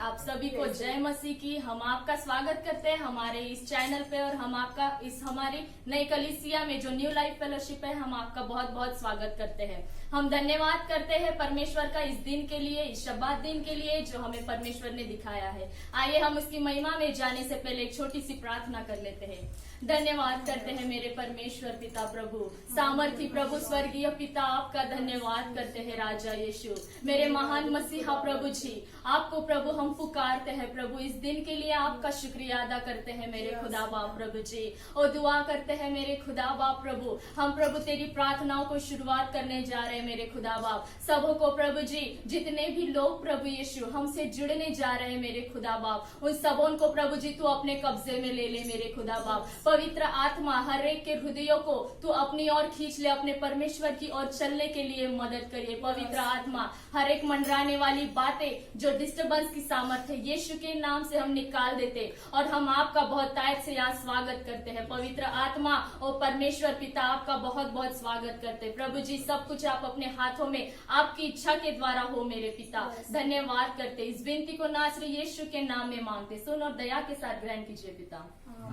आप सभी को जय मसीह की। हम आपका स्वागत करते हैं हमारे इस चैनल पे और हम आपका इस हमारी नई कलीसिया में जो न्यू लाइफ फेलोशिप है, हम आपका बहुत बहुत स्वागत करते हैं। हम धन्यवाद करते हैं परमेश्वर का इस दिन के लिए, इस शब्बात दिन के लिए जो हमें परमेश्वर ने दिखाया है। आइए हम उसकी महिमा में जाने से पहले एक छोटी सी प्रार्थना कर लेते हैं। धन्यवाद करते हैं मेरे परमेश्वर पिता प्रभु, सामर्थी प्रभु, स्वर्गीय पिता, आपका धन्यवाद करते हैं राजा यीशु, मेरे महान मसीहा प्रभु जी। आपको प्रभु हम पुकारते हैं प्रभु, इस दिन के लिए आपका शुक्रिया अदा करते हैं मेरे खुदा बाप प्रभु जी, और दुआ करते हैं मेरे खुदा बाप प्रभु। हम प्रभु तेरी प्रार्थनाओं को शुरुआत करने जा रहे हैं मेरे खुदा बाप। सबों को प्रभु जी, जितने भी लोग प्रभु यीशु हमसे जुड़ने जा रहे हैं मेरे खुदा बाप, उन सबों को प्रभु जी तू अपने कब्जे में ले ले मेरे खुदा बाप। पवित्र आत्मा हर एक के हृदयों को तू अपनी ओर खींच ले, अपने परमेश्वर की ओर चलने के लिए मदद करिए। पवित्र आत्मा हर एक मंडराने वाली बातें जो डिस्टर्बेंस की सामर्थ्य है, यीशु के नाम से हम निकाल देते और हम आपका बहुत तायत से यहाँ स्वागत करते हैं। पवित्र आत्मा और परमेश्वर पिता, आपका बहुत बहुत स्वागत करते हैं प्रभु जी। सब कुछ आप अपने हाथों में आपकी इच्छा के द्वारा हो मेरे पिता। धन्यवाद करते, इस विनती को नासरी यीशु के नाम में मांगते, सुन और दया के साथ ग्रहण कीजिए पिता,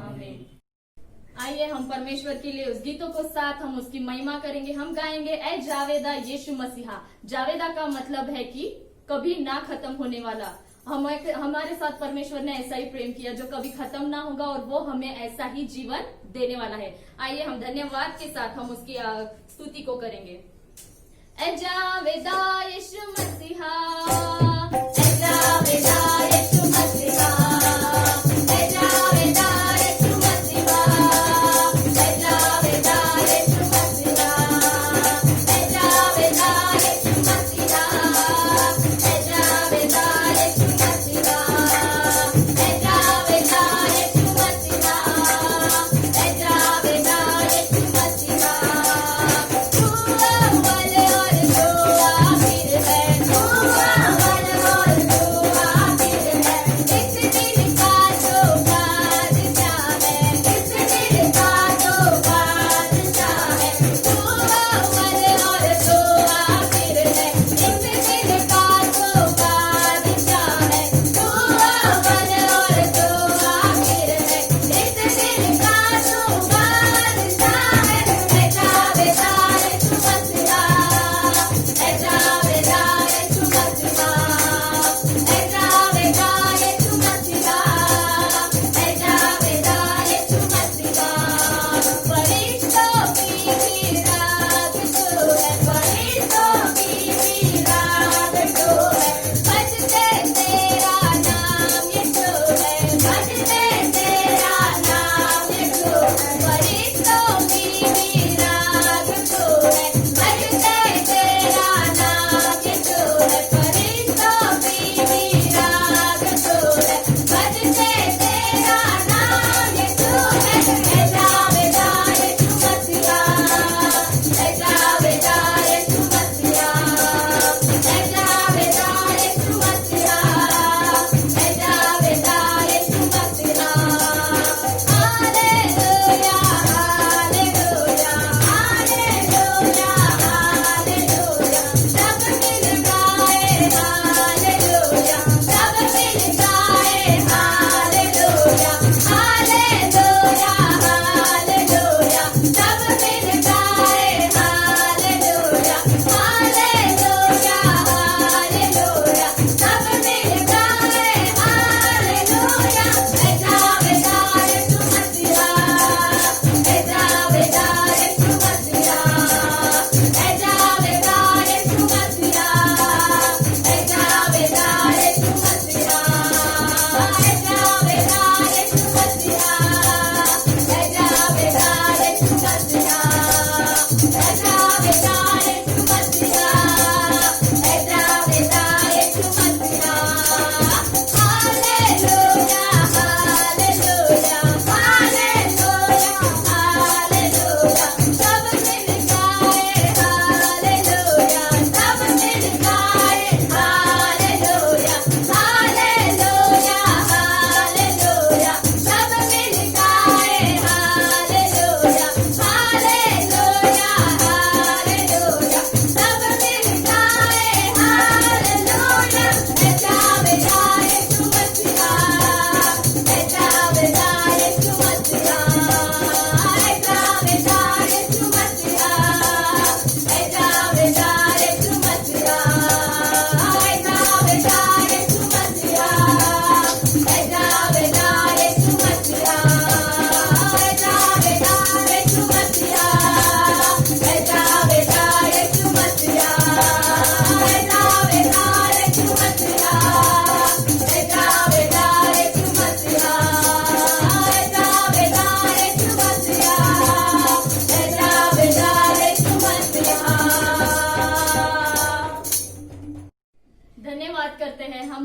आमीन। आइए हम परमेश्वर के लिए उस गीतों को साथ हम उसकी महिमा करेंगे। हम गाएंगे ए जावेदा यीशु मसीहा। जावेदा का मतलब है कि कभी ना खत्म होने वाला। हमारे साथ परमेश्वर ने ऐसा ही प्रेम किया जो कभी खत्म ना होगा और वो हमें ऐसा ही जीवन देने वाला है। आइए हम धन्यवाद के साथ हम उसकी स्तुति को करेंगे। ए जावेदा यीशु मसीहा, ए जावेदा यीशु मसीहा, ए जावेदा यीशु मसीहा, ए जावेदा यीशु मसीहा, ए जावेदा यीशु मसीहा, ए जावेदा यीशु मसीहा, ए जावेदा यीशु मसीहा, ए जावेदा यीशु मसीहा। तू अव्वल और तू आखिर है, तू अव्वल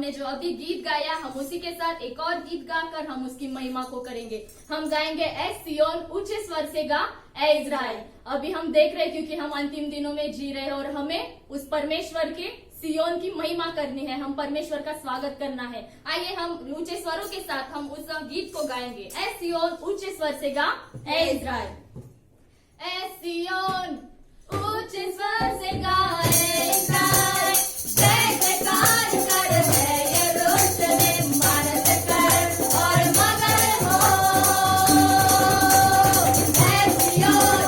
हमने जो अभी गीत गाया, हम उसी के साथ एक और गीत गाकर हम उसकी महिमा को करेंगे। हम गाएंगे ए सियोन, ऊंचे स्वर से गा ए इज़राइल। अभी हम देख रहे हैं क्योंकि हम अंतिम दिनों में जी रहे हैं और हमें उस परमेश्वर के सियोन की महिमा करनी है, हम परमेश्वर का स्वागत करना है। आइए हम ऊंचे स्वरों के साथ हम उस गीत को गाएंगे। ए सियोन, ऊंचे स्वर से गा ए इज़राइल। ए सियोन, ऊंचे स्वर से गा ए इज़राइल, जय जयकार कर है यरूशलेम, मानत कर और मगन हो। ए सियोन,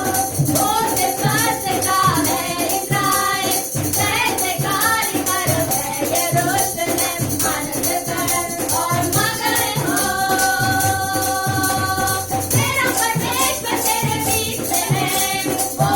ऊंचे स्वर से गा ए इज़राइल, जय जयकार कर है यरूशलेम, मानत कर और मगन हो। तेरा परमेश्वर तेरे बीच है, वो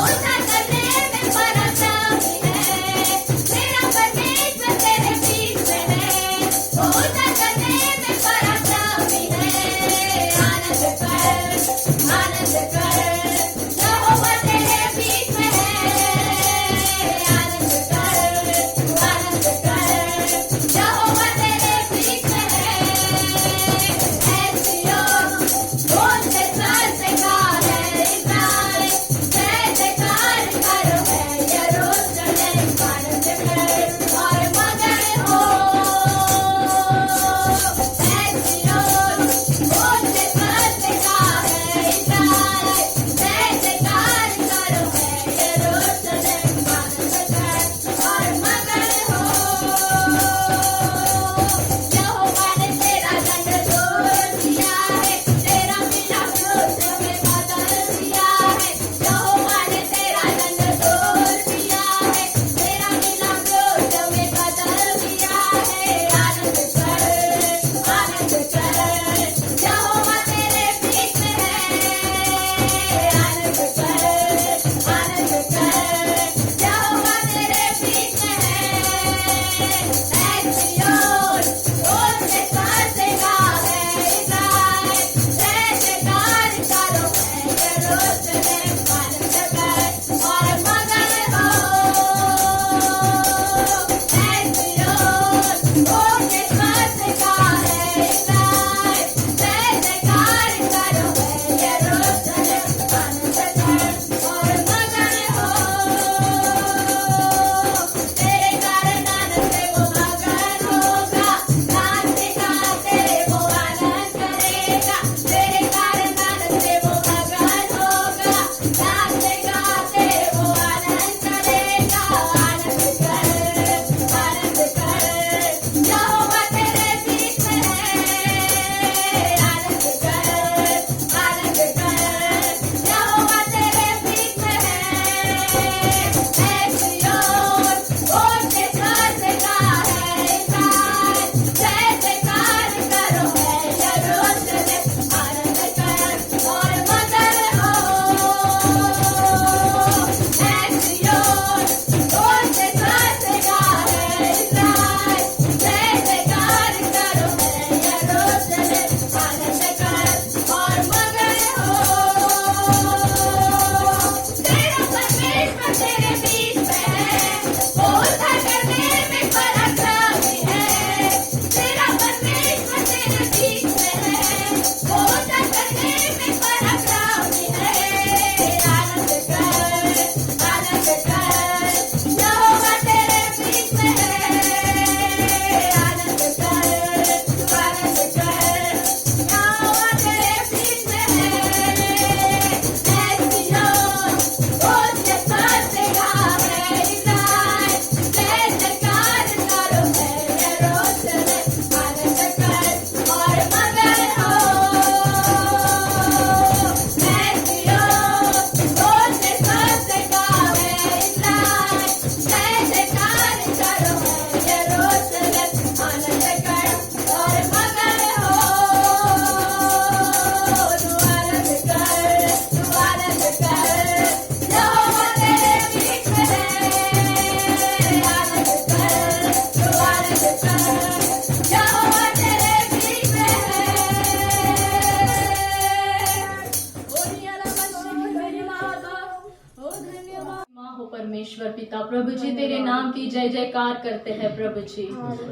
परमेश्वर पिता, प्रभु जी तेरे नाम की जय जयकार करते हैं प्रभु जी।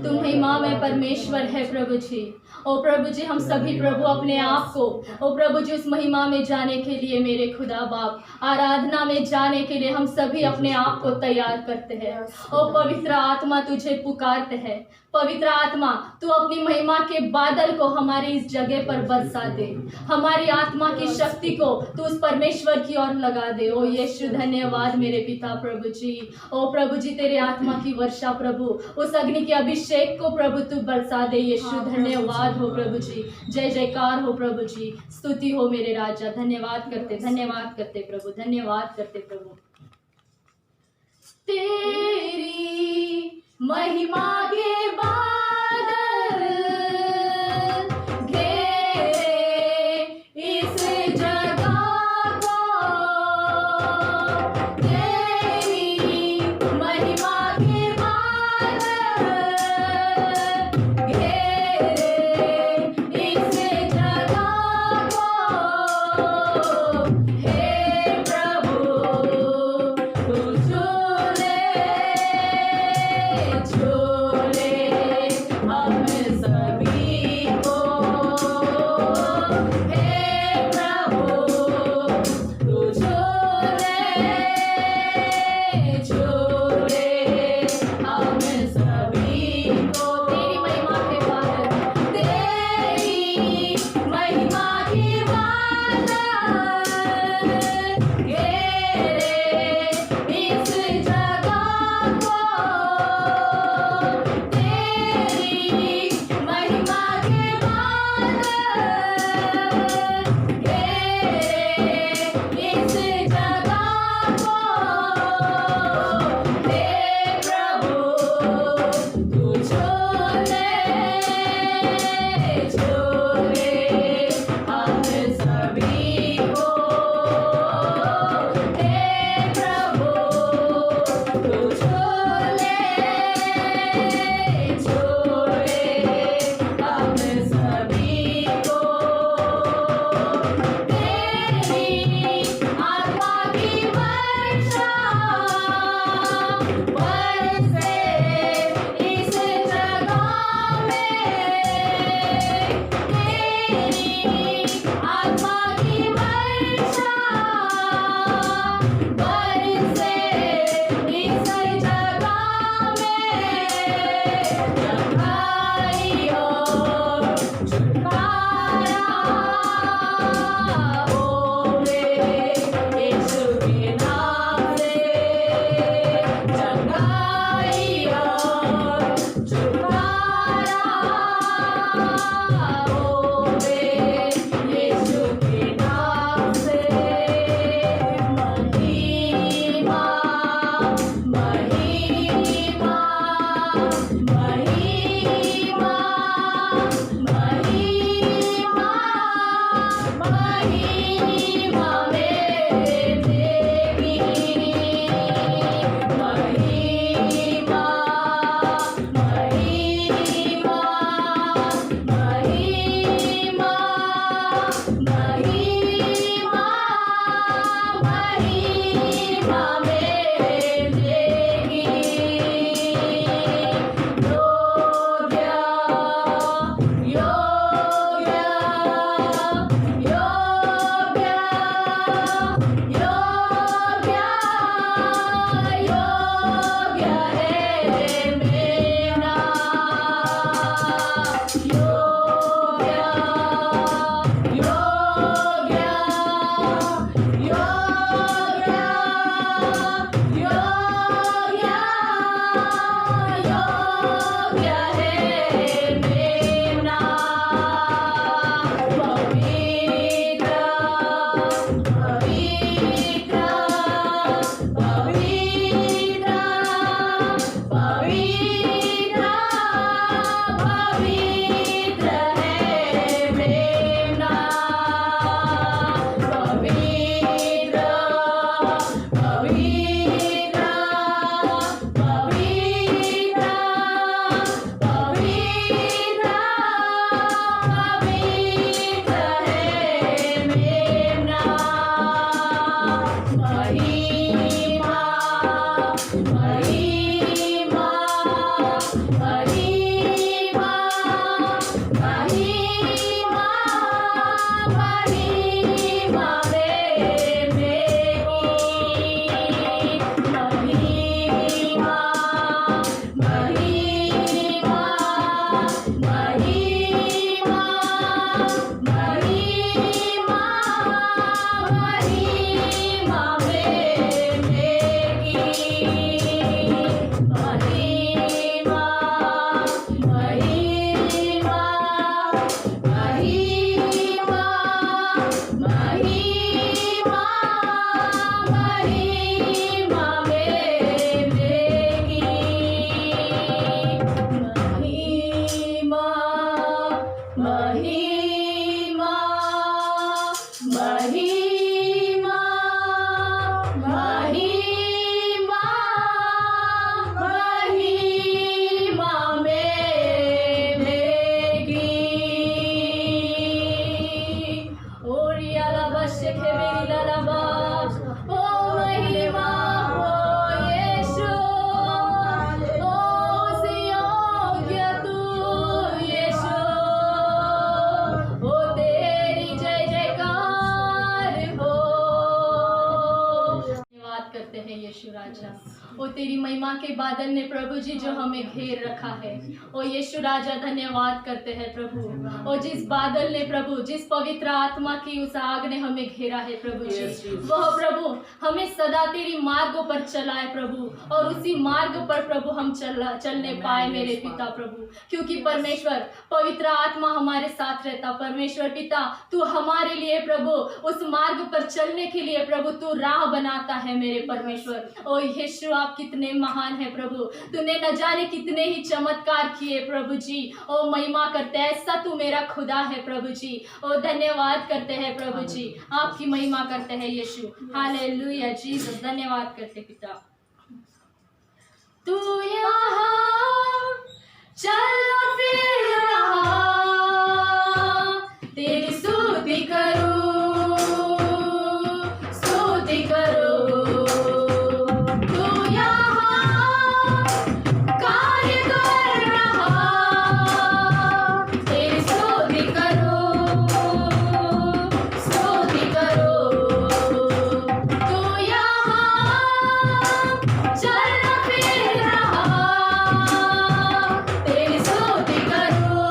तुम महिमा में परमेश्वर है प्रभु जी। ओ प्रभु जी, हम सभी प्रभु अपने आप को ओ प्रभु जी उस महिमा में जाने के लिए मेरे खुदा बाप, आराधना में जाने के लिए हम सभी अपने आप को तैयार करते हैं। ओ पवित्र आत्मा तुझे पुकारते हैं। पवित्र आत्मा तू अपनी महिमा के बादल को हमारे इस जगह पर बरसा दे। हमारी आत्मा की शक्ति को तू उस परमेश्वर की ओर लगा दे। ओ यीशु धन्यवाद मेरे पिता प्रभु जी। ओ प्रभु जी तेरे आत्मा की वर्षा प्रभु, उस अग्नि के अभिषेक को प्रभु तू बरसा दे। यीशु धन्यवाद हो प्रभु जी, जय जयकार हो प्रभु जी, स्तुति हो मेरे राजा। धन्यवाद करते प्रभु, धन्यवाद करते प्रभु। तेरी महिमा के बादल घेरे इस जगह को, तेरी महिमा के बादल घेरे इस जगह को। हे प्रभु तू झूले झूले करते हैं यीशु राजा। ओ तेरी महिमा के बादल ने प्रभु जी जो हमें घेर रखा है, ओ यीशु राजा धन्यवाद करते हैं प्रभु। ओ जिस बादल ने प्रभु, जिस पवित्र आत्मा की उस आग ने हमें घेरा है प्रभु जी, वह प्रभु हमें सदा तेरी मार्गों पर चलाए प्रभु, और उसी मार्ग पर प्रभु हम चलने पाए मेरे पिता प्रभु, क्योंकि परमेश्वर पवित्र आत्मा हमारे साथ रहता। परमेश्वर पिता तू हमारे लिए प्रभु उस मार्ग पर चलने के लिए प्रभु तू राह बनाता है मेरे परमेश्वर। ओ यीशु आप कितने महान है प्रभु, तूने न जाने कितने ही चमत्कार किए प्रभु जी। ओ महिमा करते हैं, ऐसा तू मेरा खुदा है प्रभु जी। ओ धन्यवाद करते हैं प्रभु जी, आपकी महिमा करते हैं यीशु। हालेलुया जीसस, धन्यवाद करते पिता। तू यहाँ चल फिर रहा, तेरी स्तुति करूं, स्तुति करूं। तेरी स्तुति करूं,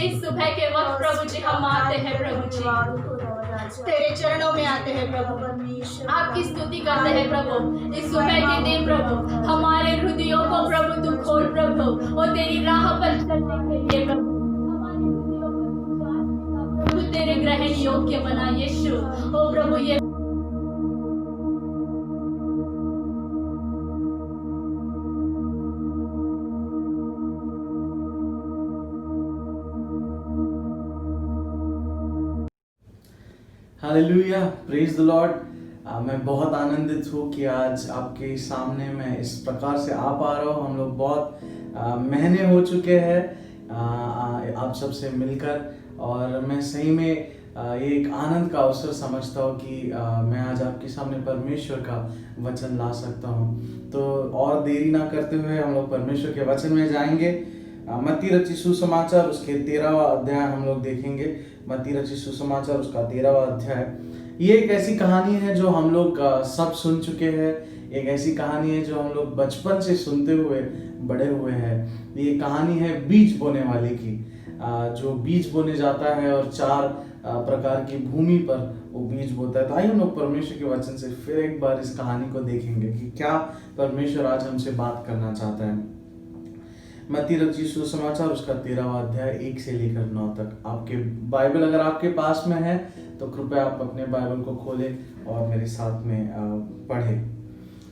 इस सुबह के वक्त प्रभु जी हम आते हैं प्रभु जी, तेरे चरणों में आते हैं प्रभु, आपकी स्तुति करते हैं प्रभु। इस सुबह के दिन प्रभु हमारे हृदयों को प्रभु तू खोल प्रभु, और तेरी राह पर चलने के लिए प्रभु हमारे हृदयों को प्रभु तेरे ग्रहण योग्य बना यीशु। ओ प्रभु ये हालेलुया, प्रेज द लॉर्ड। मैं बहुत आनंदित हूँ कि आज आपके सामने मैं इस प्रकार से आ पा रहा हूँ। हम लोग बहुत महीने हो चुके हैं आप सबसे मिलकर, और मैं सही में ये एक आनंद का अवसर समझता हूँ कि मैं आज आपके सामने परमेश्वर का वचन ला सकता हूँ। तो और देरी ना करते हुए हम लोग परमेश्वर के वचन में जाएंगे। मत्ती रचित सुसमाचार उसके 13वां अध्याय हम लोग देखेंगे। मत्ती रचित सुसमाचार उसका 13वां अध्याय। ये एक ऐसी कहानी है जो हम लोग सब सुन चुके हैं। एक ऐसी कहानी है जो हम लोग बचपन से सुनते हुए बड़े हुए हैं। ये कहानी है बीज बोने वाले की, जो बीज बोने जाता है और 4 प्रकार की भूमि पर वो बीज बोता है। तो आइए हम लोग परमेश्वर के वचन से फिर एक बार इस कहानी को देखेंगे कि क्या परमेश्वर आज हमसे बात करना चाहता है। मत्ती रचित सुसमाचार उसका 13वां अध्याय 1 से लेकर 9 तक। आपके बाइबल अगर आपके पास में है तो कृपया आप अपने बाइबल को खोलें और मेरे साथ में पढ़ें।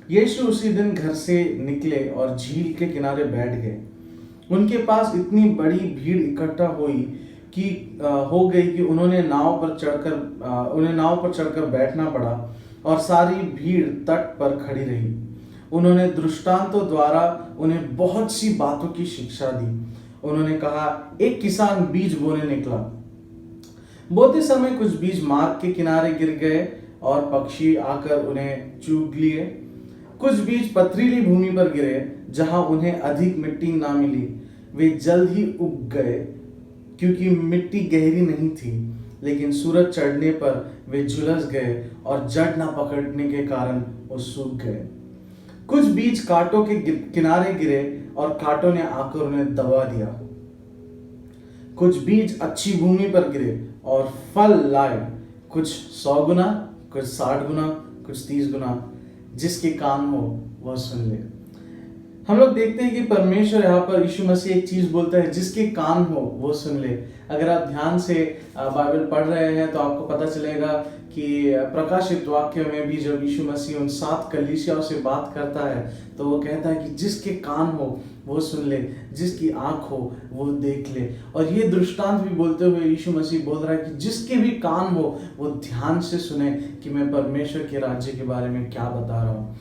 यीशु उसी दिन घर से निकले और झील के किनारे बैठ गए। उनके पास इतनी बड़ी भीड़ इकट्ठा हो गई कि उन्हें नाव पर चढ़कर बैठना पड़ा, और सारी भीड़ तट पर खड़ी रही। उन्होंने दृष्टांतों द्वारा उन्हें बहुत सी बातों की शिक्षा दी। उन्होंने कहा, एक किसान बीज बोने निकला। बोते समय कुछ बीज मार्ग के किनारे गिर गए और पक्षी आकर उन्हें चुग लिए। कुछ बीज पथरीली भूमि पर गिरे जहां उन्हें अधिक मिट्टी ना मिली। वे जल्द ही उग गए क्योंकि मिट्टी गहरी नहीं थी, लेकिन सूरज चढ़ने पर वे झुलस गए और जड़ न पकड़ने के कारण वो सूख गए। कुछ बीज कांटों के किनारे गिरे और कांटों ने आकर उन्हें दबा दिया। कुछ बीज अच्छी भूमि पर गिरे और फल लाए, कुछ 100 गुना, कुछ 60 गुना, कुछ 30 गुना। जिसके कान हो वह सुन ले। हम लोग देखते हैं कि परमेश्वर यहाँ पर यीशु मसीह एक चीज बोलता है, जिसके कान हो वो सुन ले। अगर आप ध्यान से बाइबल पढ़ रहे हैं तो आपको पता चलेगा कि प्रकाशित वाक्य में भी जब यीशु मसीह उन 7 कलीसियाओं से बात करता है तो वो कहता है कि जिसके कान हो वो सुन ले, जिसकी आंख हो वो देख ले। और ये दृष्टांत भी बोलते हुए यीशु मसीह बोल रहा है कि जिसके भी कान हो वो ध्यान से सुने कि मैं परमेश्वर के राज्य के बारे में क्या बता रहा हूँ।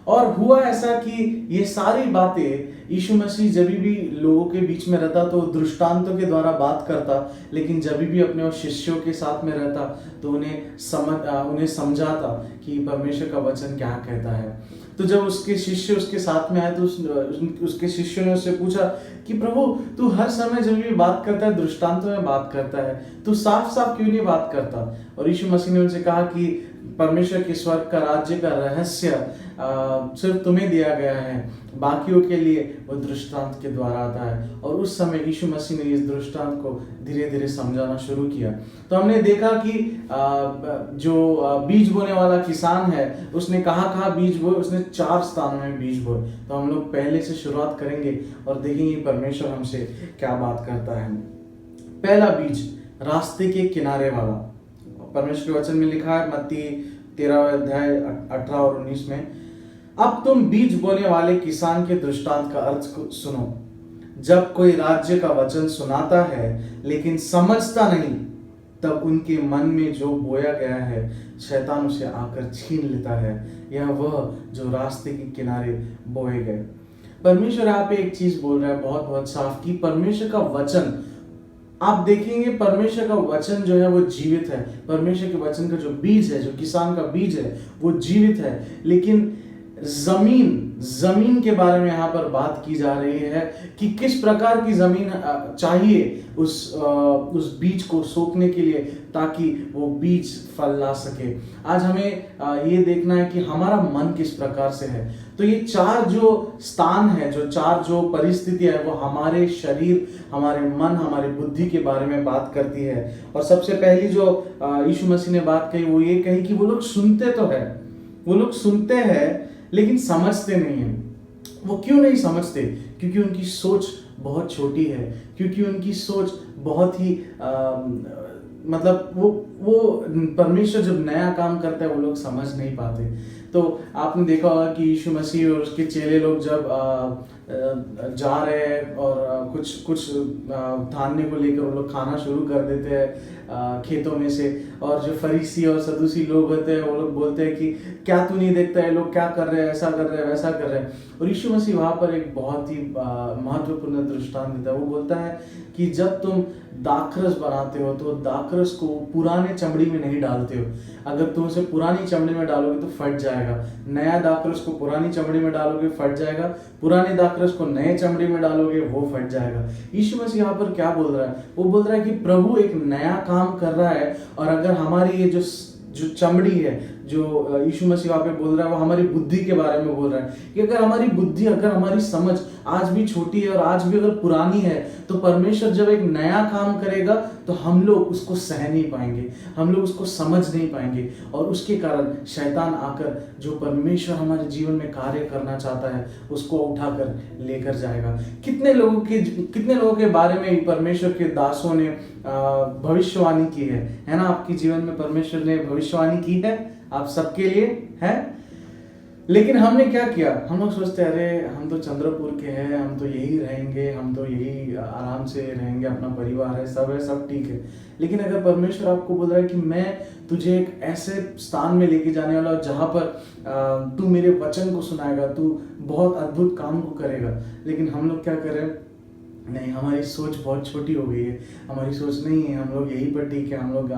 और हुआ ऐसा कि ये सारी बातें यीशु मसीह जब भी लोगों के बीच में रहता तो दृष्टांतों के द्वारा बात करता, लेकिन जब भी अपने शिष्यों के साथ में रहता तो उन्हें समझाता कि परमेश्वर का वचन क्या कहता है। तो जब उसके शिष्य उसके साथ में आए तो उसके शिष्यों ने उससे पूछा कि प्रभु, तू हर समय जब भी बात करता है दृष्टांतों में बात करता है, तू साफ साफ क्यों नहीं बात करता? और यीशु मसीह ने उनसे कहा कि परमेश्वर के स्वर्ग का राज्य का रहस्य सिर्फ तुम्हें दिया गया है, बाकियों के लिए वो दृष्टांत के द्वारा आता है। और उस समय यीशु मसीह ने इस दृष्टांत को धीरे धीरे समझाना शुरू किया। तो हमने देखा कि जो बीज बोने वाला किसान है उसने कहाँ बीज बोए, उसने 4 स्थानों में बीज बोए। तो हम लोग पहले से शुरुआत करेंगे और देखेंगे परमेश्वर हमसे क्या बात करता है। पहला बीज रास्ते के किनारे वाला। परमेश्वर के वचन में लिखा है मत्ती 13 अध्याय 18 और 19 में, अब तुम बीज बोने वाले किसान के दृष्टांत का अर्थ सुनो। जब कोई राज्य का वचन सुनाता है लेकिन समझता नहीं, तब उनके मन में जो बोया गया है शैतान उसे आकर छीन लेता है। यह वह जो रास्ते के किनारे बोए गए। परमेश्वर यहाँ पे एक चीज बोल रहा है बहुत बहुत साफ कि परमेश्वर का वचन, आप देखेंगे परमेश्वर का वचन जो है वो जीवित है। परमेश्वर के वचन का जो बीज है, जो किसान का बीज है वो जीवित है, लेकिन जमीन के बारे में यहाँ पर बात की जा रही है कि किस प्रकार की जमीन चाहिए उस बीज को सोखने के लिए, ताकि वो बीज फल ला सके। आज हमें ये देखना है कि हमारा मन किस प्रकार से है। तो ये चार जो स्थान है, जो चार जो परिस्थितियां है, वो हमारे शरीर, हमारे मन, हमारी बुद्धि के बारे में बात करती है। और सबसे पहली जो यीशु मसीह ने बात कही वो ये कही कि वो लोग सुनते हैं लेकिन समझते नहीं है। वो क्यों नहीं समझते? क्योंकि उनकी सोच बहुत छोटी है, क्योंकि उनकी सोच बहुत ही मतलब वो परमेश्वर जब नया काम करता है वो लोग समझ नहीं पाते। तो आपने देखा होगा कि यीशु मसीह और उसके चेले लोग जब जा रहे हैं और कुछ धान्य को लेकर वो लोग खाना शुरू कर देते हैं खेतों में से, और जो फरीसी और सदूसी लोग होते हैं वो लोग बोलते हैं कि क्या तू नहीं देखता है लोग क्या कर रहे हैं, ऐसा कर रहे हैं, वैसा कर रहे हैं। और यीशु मसीह वहाँ पर एक बहुत ही महत्वपूर्ण दृष्टांत देता है। वो बोलता है कि जब तुम दाखरस बनाते हो तो दाखरस को पुराने चमड़ी में नहीं डालते हो। अगर तुम उसे पुरानी चमड़ी में डालोगे तो फट जाएगा। नया दाखरस को पुरानी चमड़ी में डालोगे फट जाएगा, पुराने दाखरस को नए चमड़ी में डालोगे वो फट जाएगा। यीशु मसीह यहाँ पर क्या बोल रहा है? वो बोल रहा है कि प्रभु एक नया काम कर रहा है, और अगर हमारी ये जो चमड़ी है, जो यीशु मसीह वहाँ पे बोल रहा है, वो हमारी बुद्धि के बारे में बोल रहा है कि अगर हमारी बुद्धि, अगर हमारी समझ आज भी छोटी है और आज भी अगर पुरानी है, तो परमेश्वर जब एक नया काम करेगा तो हम लोग उसको सह नहीं पाएंगे, हम लोग उसको समझ नहीं पाएंगे, और उसके कारण शैतान आकर जो परमेश्वर हमारे जीवन में कार्य करना चाहता है उसको उठाकर लेकर जाएगा। कितने लोगों के बारे में परमेश्वर के दासों ने भविष्यवाणी की है ना? आपके जीवन में परमेश्वर ने भविष्यवाणी की है आप सबके लिए है। लेकिन हमने क्या किया? हम लोग सोचते हैं अरे हम तो चंद्रपुर के हैं, हम तो यही रहेंगे, हम तो यही आराम से रहेंगे, अपना परिवार है, सब ठीक है। लेकिन अगर परमेश्वर आपको बोल रहा है कि मैं तुझे एक ऐसे स्थान में लेके जाने वाला हूं जहां पर तू मेरे वचन को सुनाएगा, तू बहुत अद्भुत काम को करेगा, लेकिन हम लोग क्या कर रहे हैं? नहीं, हमारी सोच बहुत छोटी हो गई है, हमारी सोच नहीं है, हम लोग यहीं पर ठीक है, हम लोग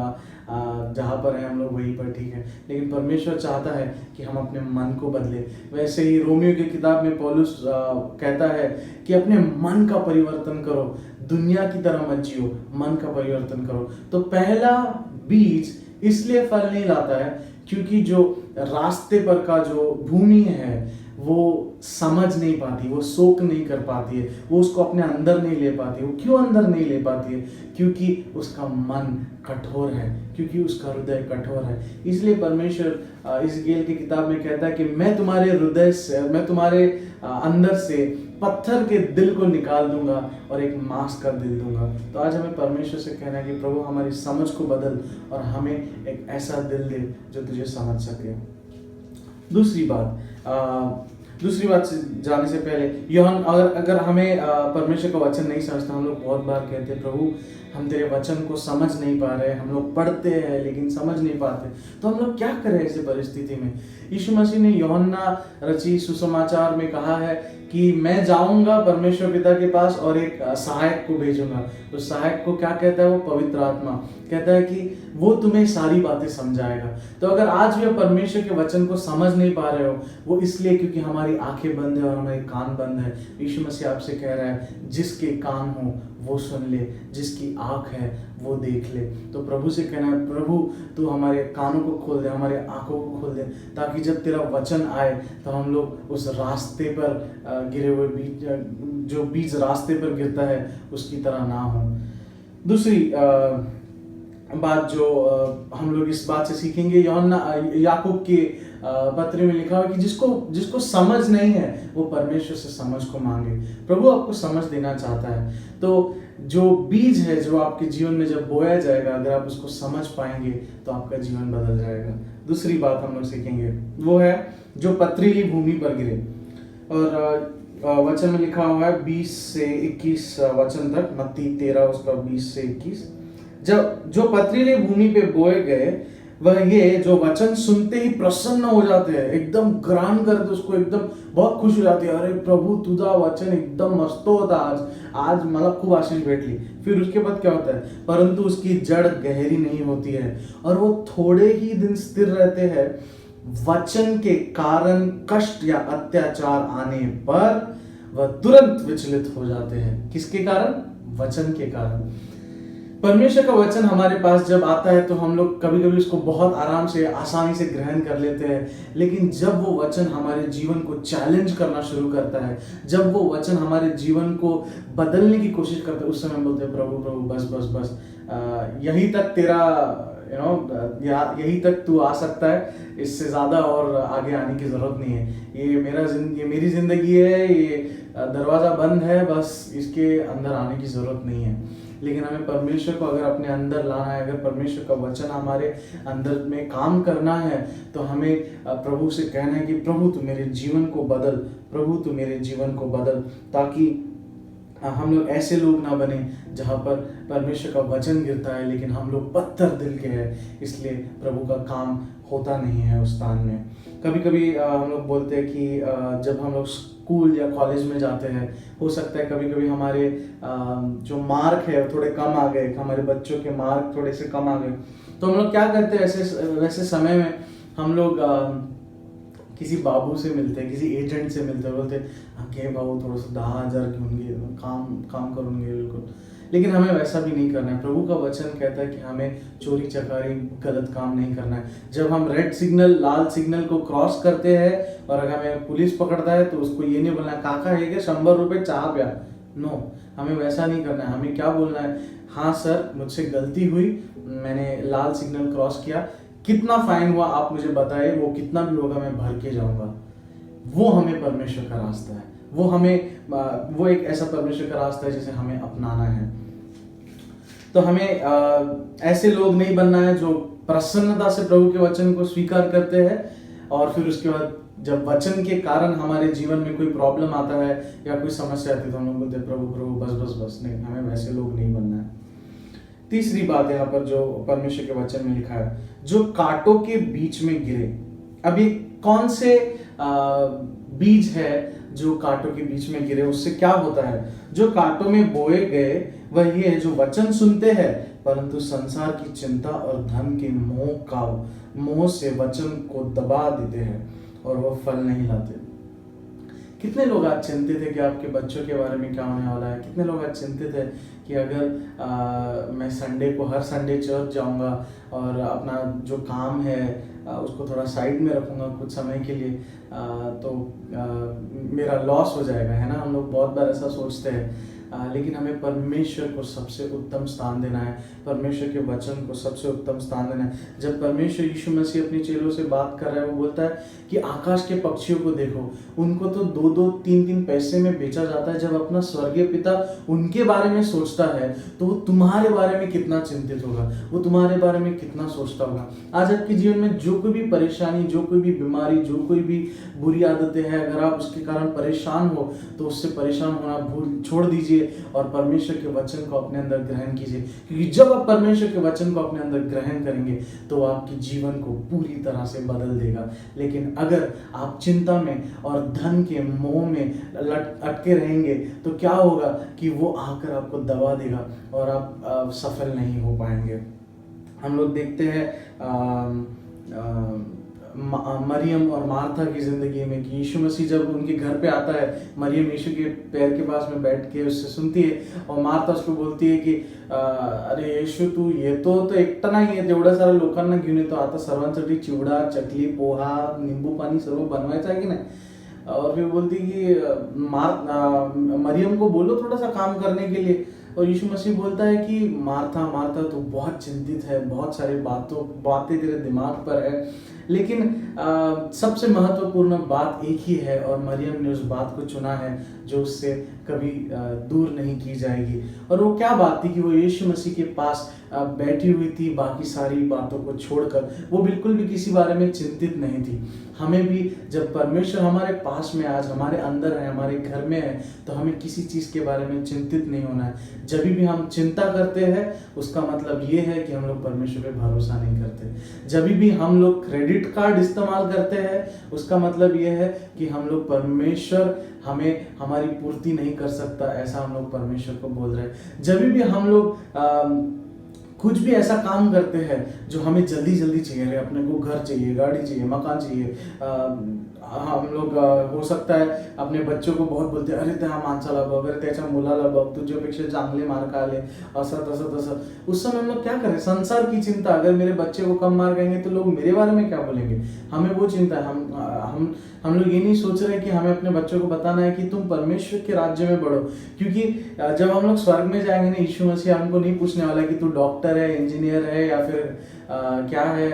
जहाँ पर हैं हम लोग वहीं पर ठीक है। लेकिन परमेश्वर चाहता है कि हम अपने मन को बदले। वैसे ही रोमियो की किताब में पौलुस कहता है कि अपने मन का परिवर्तन करो, दुनिया की तरह मत जियो, मन का परिवर्तन करो। तो पहला बीज इसलिए फल नहीं लाता है क्योंकि जो रास्ते पर का जो भूमि है वो समझ नहीं पाती, वो सोख नहीं कर पाती है, वो उसको अपने अंदर नहीं ले पाती। वो क्यों अंदर नहीं ले पाती है? क्योंकि उसका मन कठोर है, क्योंकि उसका हृदय कठोर है। इसलिए परमेश्वर इज़राइल की किताब में कहता है कि मैं तुम्हारे हृदय से, मैं तुम्हारे अंदर से पत्थर के दिल को निकाल दूंगा और एक मांस का दिल दूंगा। तो आज हमें परमेश्वर से कहना है कि प्रभु हमारी समझ को बदल और हमें एक ऐसा दिल दे जो तुझे समझ सके। दूसरी बात से जाने से पहले यूहन्ना, अगर हमें परमेश्वर का वचन नहीं समझता, हम लोग बहुत बार कहते हैं प्रभु हम तेरे वचन को समझ नहीं पा रहे, हम लोग पढ़ते हैं लेकिन समझ नहीं पाते। तो हम लोग क्या करें ऐसी परिस्थिति में? यीशु मसीह ने यूहन्ना रचित सुसमाचार में कहा है कि मैं जाऊंगा परमेश्वर पिता के पास और एक सहायक को भेजूंगा। तो सहायक को क्या कहता है? वो पवित्र आत्मा कहता है कि वो तुम्हें सारी बातें समझाएगा। तो अगर आज भी आप परमेश्वर के वचन को समझ नहीं पा रहे हो, वो इसलिए क्योंकि हमारी आंखें बंद है और हमारे कान बंद है। यीशु मसीह आपसे कह रहा है जिसके कान हो वो सुन ले, जिसकी आंख है वो देख ले। तो प्रभु से कहना है प्रभु तू हमारे कानों को खोल दे, हमारे आंखों को खोल दे, ताकि जब तेरा वचन आए तो हम लोग उस रास्ते पर गिरे हुए बीज, जो बीज रास्ते पर गिरता है उसकी तरह ना हो। दूसरी बात जो हम लोग इस बात से सीखेंगे, याकूब के पत्र में लिखा हुआ कि जिसको समझ नहीं है वो परमेश्वर से समझ को मांगे। प्रभु आपको समझ देना चाहता है। तो जो बीज है जो आपके जीवन में जब बोया जाएगा, अगर आप उसको समझ पाएंगे तो आपका जीवन बदल जाएगा। दूसरी बात हम लोग सीखेंगे वो है जो पथरीली भूमि पर गिरे। और वचन में लिखा हुआ है 20 से 21 वचन तक, मत्ती 13 उसका 20 से 21। जब जो पथरीली भूमि पे बोए गए वह ये जो वचन सुनते ही प्रसन्न हो जाते हैं, एकदम ग्रहण करते उसको, एकदम बहुत खुश हो जाते हैं। अरे प्रभु तुझा वचन एकदम मस्त होता, आज मतलब खूब आशीष भेटली। फिर उसके बाद क्या होता है? परंतु उसकी जड़ गहरी नहीं होती है और वो थोड़े ही दिन स्थिर रहते हैं, वचन के कारण कष्ट या अत्याचार आने पर वह तुरंत विचलित हो जाते हैं। किसके कारण? वचन के कारण। परमेश्वर का वचन हमारे पास जब आता है तो हम लोग कभी कभी उसको बहुत आराम से, आसानी से ग्रहण कर लेते हैं, लेकिन जब वो वचन हमारे जीवन को चैलेंज करना शुरू करता है, जब वो वचन हमारे जीवन को बदलने की कोशिश करता है, उस समय बोलते हैं प्रभु प्रभु बस बस बस, यही तक तेरा यही तक तू आ सकता है, इससे ज़्यादा और आगे आने की ज़रूरत नहीं है। ये मेरी ज़िंदगी है, ये दरवाज़ा बंद है, बस इसके अंदर आने की ज़रूरत नहीं है। लेकिन हमें परमेश्वर को अगर अपने अंदर लाना है, अगर परमेश्वर का वचन हमारे अंदर में काम करना है, तो हमें प्रभु से कहना है कि प्रभु तू मेरे जीवन को बदल, प्रभु तू मेरे जीवन को बदल, ताकि हम लोग ऐसे लोग ना बने जहाँ पर परमेश्वर का वचन गिरता है लेकिन हम लोग पत्थर दिल के हैं, इसलिए प्रभु का काम होता नहीं है उस स्थान में। कभी कभी हम लोग बोलते हैं कि जब हम लोग स्कूल या कॉलेज में जाते हैं, हो सकता है कभी कभी हमारे जो मार्क है थोड़े कम आ गए, हमारे बच्चों के मार्क थोड़े से कम आ गए, तो हम लोग क्या करते हैं, वैसे समय में हम लोग किसी बाबू से मिलते हैं, किसी एजेंट से मिलते हैं, बोलते हैं हाँ के बाबू थोड़ा सा 10,000 के होंगे, काम करूँगे बिल्कुल। लेकिन हमें वैसा भी नहीं करना है। प्रभु का वचन कहता है कि हमें चोरी चकारी गलत काम नहीं करना है। जब हम रेड सिग्नल, लाल सिग्नल को क्रॉस करते हैं और अगर हमें पुलिस पकड़ता है तो उसको ये नहीं बोलना है काका है क्या 100 रुपये चाह प्या, नो, हमें वैसा नहीं करना है। हमें क्या बोलना है, हाँ सर मुझसे गलती हुई, मैंने लाल सिग्नल क्रॉस किया, कितना फाइन हुआ आप मुझे बताइए, वो कितना भी होगा मैं भर के जाऊंगा। वो हमें परमेश्वर का रास्ता है, वो एक ऐसा परमेश्वर का रास्ता है जिसे हमें अपनाना है। तो हमें ऐसे लोग नहीं बनना है जो प्रसन्नता से प्रभु के वचन को स्वीकार करते हैं और फिर उसके बाद जब वचन के कारण हमारे जीवन में कोई प्रॉब्लम आता है या कोई समस्या आती है तो हम लोग बोलते हैं प्रभु प्रभु बस बस बस। नहीं, हमें वैसे लोग नहीं बनना है। तीसरी बात यहाँ पर जो परमेश्वर के वचन में लिखा है, जो कांटों के बीच में गिरे। अब ये कौन से बीज है जो कांटों के बीच में गिरे? उससे क्या होता है? जो कांटों में बोए गए वह ये है जो वचन सुनते हैं परंतु संसार की चिंता और धन के मोह से वचन को दबा देते हैं और वह फल नहीं लाते। कितने लोग आज चिंतित है कि आपके बच्चों के बारे में क्या होने वाला है? कितने लोग आज चिंतित है कि अगर मैं संडे को हर संडे चर्च जाऊंगा और अपना जो काम है उसको थोड़ा साइड में रखूंगा कुछ समय के लिए तो मेरा लॉस हो जाएगा, है ना? हम लोग बहुत बार ऐसा सोचते हैं। लेकिन हमें परमेश्वर को सबसे उत्तम स्थान देना है, परमेश्वर के वचन को सबसे उत्तम स्थान देना है। जब परमेश्वर यीशु मसीह अपने चेलों से बात कर रहा है, वो बोलता है कि आकाश के पक्षियों को देखो, उनको तो 2-2, 3-3 पैसे में बेचा जाता है। जब अपना स्वर्गीय पिता उनके बारे में सोचता है तो वो तुम्हारे बारे में कितना चिंतित होगा, वो तुम्हारे बारे में कितना सोचता होगा। आज आपके जीवन में जो कोई भी परेशानी, जो कोई भी बीमारी, जो कोई भी बुरी आदतें हैं, अगर आप उसके कारण परेशान हो तो उससे परेशान होना छोड़ दीजिए और परमेश्वर के वचन को अपने अंदर ग्रहण कीजिए। क्योंकि जब आप परमेश्वर के वचन को अपने अंदर ग्रहण करेंगे तो आपके जीवन को पूरी तरह से बदल देगा। लेकिन अगर आप चिंता में और धन के मोह में अटके रहेंगे तो क्या होगा कि वो आकर आपको दबा देगा और आप सफल नहीं हो पाएंगे। हम लोग देखते हैं मरियम और मार्था की जिंदगी में कि यीशु मसीह जब उनके घर पे आता है, मरियम यीशु के पैर के पास में बैठ के उससे सुनती है और मार्था उसको बोलती है कि अरे यीशु तू ये तो एकटा नाही आहे, तेवढ्या साऱ्या लोकांना घेऊन येतो, आता सर्वांसाठी चिवडा, चकली, पोहा, नींबू पानी सर्व बनवायचं आहे की नाही? और फिर बोलती कि मरियम को बोलो थोड़ा सा काम करने के लिए। और यीशु मसीह बोलता है कि मार्था मार्था तू बहुत चिंतित है, बहुत सारी बातें तेरे दिमाग पर है, लेकिन सबसे महत्वपूर्ण बात एक ही है और मरियम ने उस बात को चुना है जो उससे कभी दूर नहीं की जाएगी। और वो क्या बात थी कि वो यीशु मसीह के पास बैठी हुई थी, बाकी सारी बातों को छोड़कर वो बिल्कुल भी किसी बारे में चिंतित नहीं थी। हमें भी जब परमेश्वर हमारे पास में आज हमारे अंदर है, हमारे घर में है, तो हमें किसी चीज़ के बारे में चिंतित नहीं होना है। जब भी हम चिंता करते हैं उसका मतलब ये है कि हम लोग परमेश्वर पे भरोसा नहीं करते। जब भी हम लोग क्रेडिट कार्ड इस्तेमाल करते हैं उसका मतलब ये है कि हम लोग परमेश्वर हमें हमारी पूर्ति नहीं कर सकता, ऐसा हम लोग परमेश्वर को बोल रहे हैं। जब भी हम लोग कुछ भी ऐसा काम करते हैं जो हमें जल्दी जल्दी चाहिए, अपने को घर चाहिए, गाड़ी चाहिए, मकान चाहिए, हम लोग हो सकता है अपने बच्चों को बहुत बोलते हैं, अरे त्या माणसाला बघ, अरे त्याच्या मुलाला बघ, तुझ्यापेक्षा चांगले मार्क आले, असं तसं तसं। उस समय हम लोग क्या करें, संसार की चिंता, अगर मेरे बच्चे को कम मार्क आएंगे तो लोग मेरे बारे में क्या बोलेंगे, हमें वो चिंता है। हम लोग ये नहीं सोच रहे कि हमें अपने बच्चों को बताना है कि तुम परमेश्वर के राज्य में बढ़ो, क्योंकि जब हम लोग स्वर्ग में जाएंगे ना, यीशु मसीह हमको नहीं पूछने वाला कि तू डॉक्टर है, इंजीनियर है या फिर क्या है,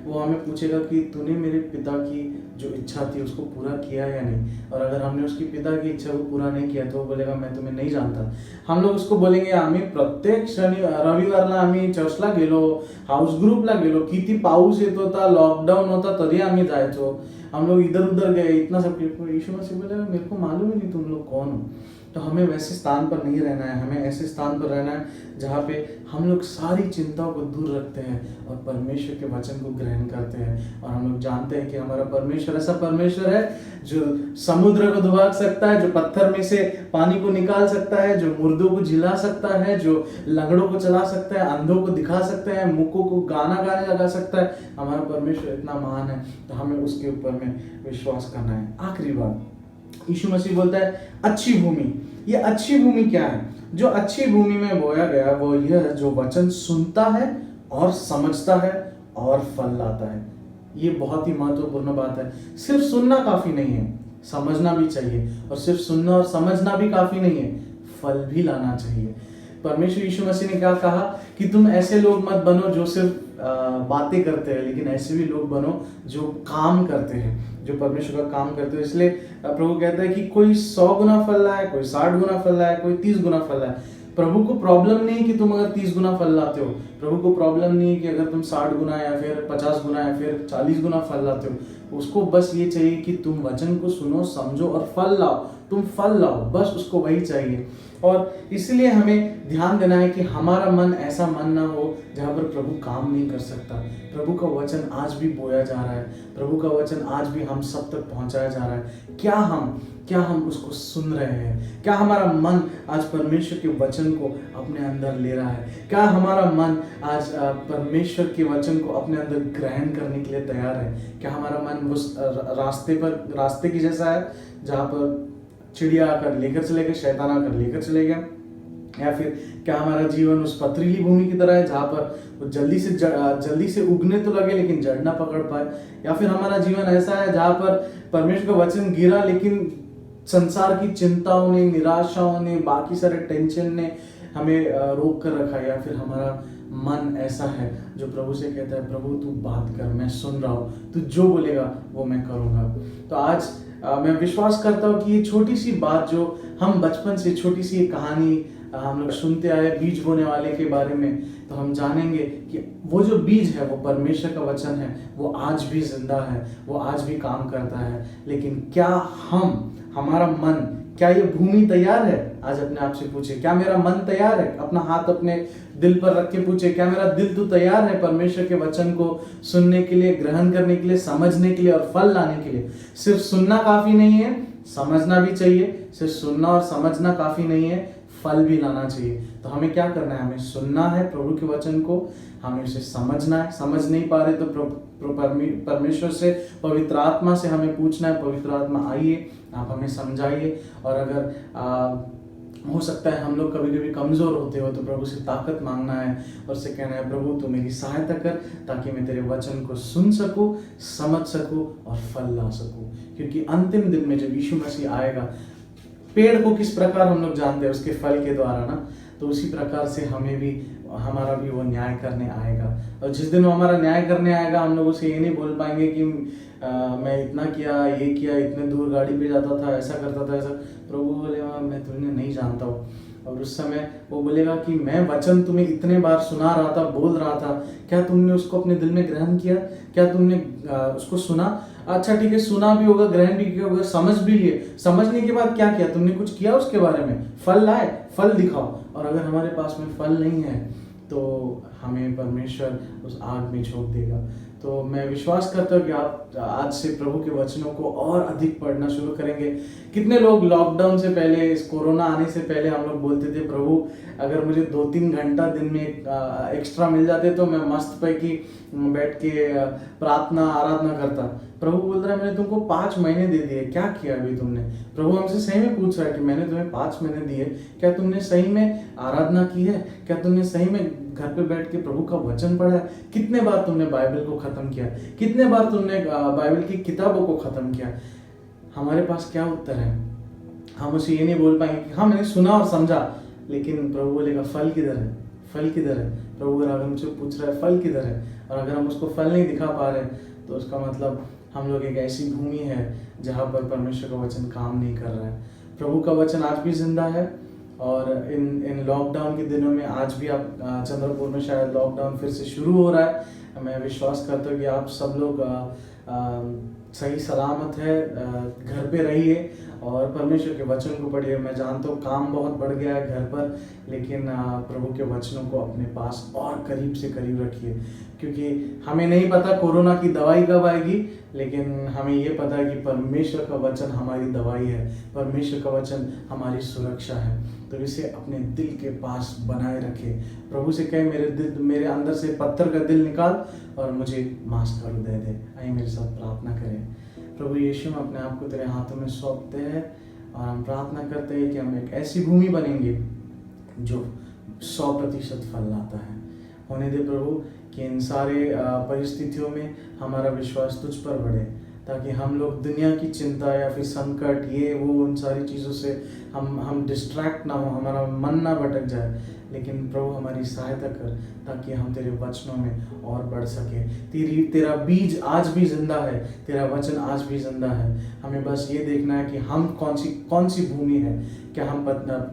वो हमें पूछेगा कि तूने मेरे पिता की जो इच्छा थी उसको पूरा किया या नहीं। और अगर हमने उसकी पिता की इच्छा को पूरा नहीं किया तो वो बोलेगा मैं तुम्हें नहीं जानता। हम लोग उसको बोलेंगे आम्ही प्रत्येक रविवारला आम्ही चर्चला गेलो, हाऊस ग्रुपला गेलो, किती पाऊस येत होता, लॉकडाऊन होता तरी आम्ही जायचो, हम लोग इधर उधर गए, इतना सब। यीशु मसीह बोलेगा मेरे को मालूम ही नहीं तुम लोग कौन हो। तो हमें वैसे स्थान पर नहीं रहना है, हमें ऐसे स्थान पर रहना है जहाँ पे हम लोग सारी चिंताओं को दूर रखते हैं और परमेश्वर के वचन को ग्रहण करते हैं। और हम लोग जानते हैं कि हमारा परमेश्वर ऐसा परमेश्वर है जो समुद्र को डुबा सकता है, जो पत्थर में से पानी को निकाल सकता है, जो मुर्दों को जिला सकता है, जो लंगड़ों को चला सकता है, अंधों को दिखा सकता है, मुक्कों को गाना गाने लगा सकता है। हमारा परमेश्वर इतना महान है, तो हमें उसके ऊपर में विश्वास करना है। आखिरी बात, यीशु मसीह बोलता है अच्छी भूमि। ये अच्छी भूमि क्या है? जो अच्छी भूमि में बोया गया वो यह है जो वचन सुनता है और समझता है और फल लाता है। ये बहुत ही महत्वपूर्ण बात है। सिर्फ सुनना काफी नहीं है, समझना भी चाहिए, और सिर्फ सुनना और समझना भी काफी नहीं है, फल भी लाना चाहिए। परमेश्वर यीशु मसीह ने क्या कहा कि तुम ऐसे लोग मत बनो जो सिर्फ बातें करते हैं, लेकिन ऐसे भी लोग बनो जो काम करते हैं, जो परमेश्वर का काम करते हो। इसलिए प्रभु कहता है कि कोई 100 गुना फल लाए, कोई 60 गुना फल लाए, कोई 30 गुना फल लाए। प्रभु को प्रॉब्लम नहीं कि तुम अगर 30 गुना फल लाते हो, प्रभु को प्रॉब्लम नहीं कि अगर तुम 60 गुना या फिर 50 गुना या फिर 40 गुना फल लाते हो। उसको बस ये चाहिए कि तुम वचन को सुनो, समझो और फल लाओ। तुम फल लाओ, बस उसको वही चाहिए। और इसलिए हमें ध्यान देना है कि हमारा मन ऐसा मन ना हो जहाँ पर प्रभु काम नहीं कर सकता। प्रभु का वचन आज भी बोया जा रहा है, प्रभु का वचन आज भी हम सब तक पहुंचाया जा रहा है। क्या हम उसको सुन रहे हैं? क्या हमारा मन आज परमेश्वर के वचन को अपने अंदर ले रहा है? क्या हमारा मन आज परमेश्वर के वचन को अपने अंदर ग्रहण करने के लिए तैयार है? क्या हमारा मन उस रास्ते की जैसा है जहाँ पर चिड़िया आकर लेकर चले गए, शैतान आकर लेकर चले गए? या फिर क्या हमारा जीवन उस पथरीली भूमि की तरह है जहाँ पर वो जल्दी से उगने तो लगे लेकिन जड़ ना पकड़ पाए? या फिर हमारा जीवन ऐसा है जहाँ पर परमेश्वर का वचन गिरा लेकिन संसार की चिंताओं ने, निराशाओं ने, बाकी सारे टेंशन ने हमें रोक कर रखा है? या फिर हमारा मन ऐसा है जो प्रभु से कहता है प्रभु तू बात कर, मैं सुन रहा हूँ, तू जो बोलेगा वो मैं करूँगा। तो आज मैं विश्वास करता हूँ कि ये छोटी सी बात जो हम बचपन से, छोटी सी कहानी हम लोग सुनते आए बीज बोने वाले के बारे में, तो हम जानेंगे कि वो जो बीज है वो परमेश्वर का वचन है, वो आज भी जिंदा है, वो आज भी काम करता है। लेकिन क्या हमारा मन, क्या ये भूमि तैयार है? आज अपने आप से पूछे, क्या मेरा मन तैयार है? अपना हाथ अपने दिल पर रख के पूछे, क्या मेरा दिल तो तैयार है परमेश्वर के वचन को सुनने के लिए, ग्रहण करने के लिए, समझने के लिए और फल लाने के लिए? सिर्फ सुनना काफी नहीं है, समझना भी चाहिए। सिर्फ सुनना और समझना काफी नहीं है, फल भी लाना चाहिए। तो हमें क्या करना है? हमें सुनना है प्रभु के वचन को, हमें उसे समझना है। समझ नहीं पा रहे तो परमेश्वर से, पवित्र आत्मा से हमें पूछना है, पवित्र आत्मा आइए, आप हमें समझाइए। और अगर हो सकता है हम लोग कभी कभी कमजोर होते हो तो प्रभु से ताकत मांगना है और से कहना है प्रभु तू मेरी सहायता कर ताकि मैं तेरे वचन को सुन सकूं, समझ सकूं और फल ला सकूं। क्योंकि अंतिम दिन में जब यीशु मसीह आएगा, पेड़ को किस प्रकार हम लोग जानते हैं उसके फल के द्वारा ना, तो उसी प्रकार से हमारा भी वो न्याय करने आएगा। और जिस दिन वो हमारा न्याय करने आएगा हम लोग उसे ये नहीं बोल पाएंगे कि मैं इतना किया, ये किया, इतने दूर गाड़ी पे जाता था, ऐसा करता था, ऐसा। प्रभु बोलेगा मैं तुम्हें नहीं जानता हूँ। और उस समय वो बोलेगा कि मैं वचन तुम्हें इतने बार सुना रहा था, बोल रहा था, क्या तुमने उसको अपने दिल में ग्रहण किया? क्या तुमने उसको सुना? अच्छा ठीक है, सुना भी होगा, ग्रहण भी किया होगा, समझ भी लिए। समझने के बाद क्या किया? तुमने कुछ किया उसके बारे में? फल लाए? फल दिखाओ। और अगर हमारे पास में फल नहीं है तो हमें परमेश्वर उस आग में झोंक देगा। तो मैं विश्वास करता हूँ कि आप आज से प्रभु के वचनों को और अधिक पढ़ना शुरू करेंगे। कितने लोग लॉकडाउन से पहले, इस कोरोना आने से पहले हम लोग बोलते थे, प्रभु अगर मुझे 2-3 घंटा दिन में एक्स्ट्रा मिल जाते तो मैं मस्त पैकी बैठ के प्रार्थना आराधना करता। प्रभु बोल रहा है मैंने तुमको 5 महीने दे दिए, क्या किया अभी तुमने? प्रभु हमसे सही में पूछ रहा है कि मैंने तुम्हें 5 महीने दिए, क्या तुमने सही में आराधना की है? क्या तुमने सही में घर पे बैठ के प्रभु का वचन पढ़ा है? कितने बार तुमने बाइबल को खत्म किया? कितने बार तुमने बाइबल की किताबों को खत्म किया? हमारे पास क्या उत्तर है? हम उसे ये नहीं बोल पाएंगे कि हाँ मैंने सुना और समझा, लेकिन प्रभु बोलेगा फल किधर है? फल किधर है? प्रभु अगर हमसे पूछ रहा है फल किधर है, और अगर हम उसको फल नहीं दिखा पा रहे तो उसका मतलब हम लोग एक ऐसी भूमि है जहाँ पर परमेश्वर का वचन काम नहीं कर रहा है। प्रभु का वचन आज भी जिंदा है, और इन लॉकडाउन के दिनों में आज भी आप चंद्रपुर में शायद लॉकडाउन फिर से शुरू हो रहा है। मैं विश्वास करता हूँ कि आप सब लोग सही सलामत है, घर पे रहिए और परमेश्वर के वचन को पढ़िए। मैं जानता हूँ काम बहुत बढ़ गया है घर पर, लेकिन प्रभु के वचनों को अपने पास और करीब से करीब रखिए, क्योंकि हमें नहीं पता कोरोना की दवाई कब आएगी, लेकिन हमें ये पता है कि परमेश्वर का वचन हमारी दवाई है, परमेश्वर का वचन हमारी सुरक्षा है। तो इसे अपने दिल के पास बनाए रखे। प्रभु से कहे मेरे अंदर से पत्थर का दिल निकाल और मुझे मांस का हृदय दे। आइए मेरे साथ प्रार्थना करें। प्रभु यीशु, हम अपने आप को तेरे हाथों में सौंपते हैं और हम प्रार्थना करते हैं कि हम एक ऐसी भूमि बनेंगे जो 100% फल लाता है। होने दे प्रभु कि इन सारे परिस्थितियों में हमारा विश्वास तुझ पर बढ़े, ताकि हम लोग दुनिया की चिंता या फिर संकट ये वो उन सारी चीज़ों से हम डिस्ट्रैक्ट ना हो, हमारा मन ना भटक जाए, लेकिन प्रभु हमारी सहायता कर ताकि हम तेरे वचनों में और बढ़ सके। तेरा बीज आज भी जिंदा है, तेरा वचन आज भी जिंदा है। हमें बस ये देखना है कि हम कौन सी भूमि है। क्या हम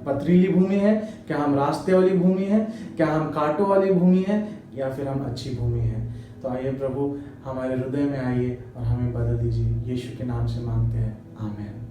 पथरीली भूमि है? क्या हम रास्ते वाली भूमि है? क्या हम कांटों वाली भूमि है? या फिर हम अच्छी भूमि है? तो आइए प्रभु हमारे हृदय में आइए और हमें बदल दीजिए। यीशु के नाम से मांगते हैं, आमीन।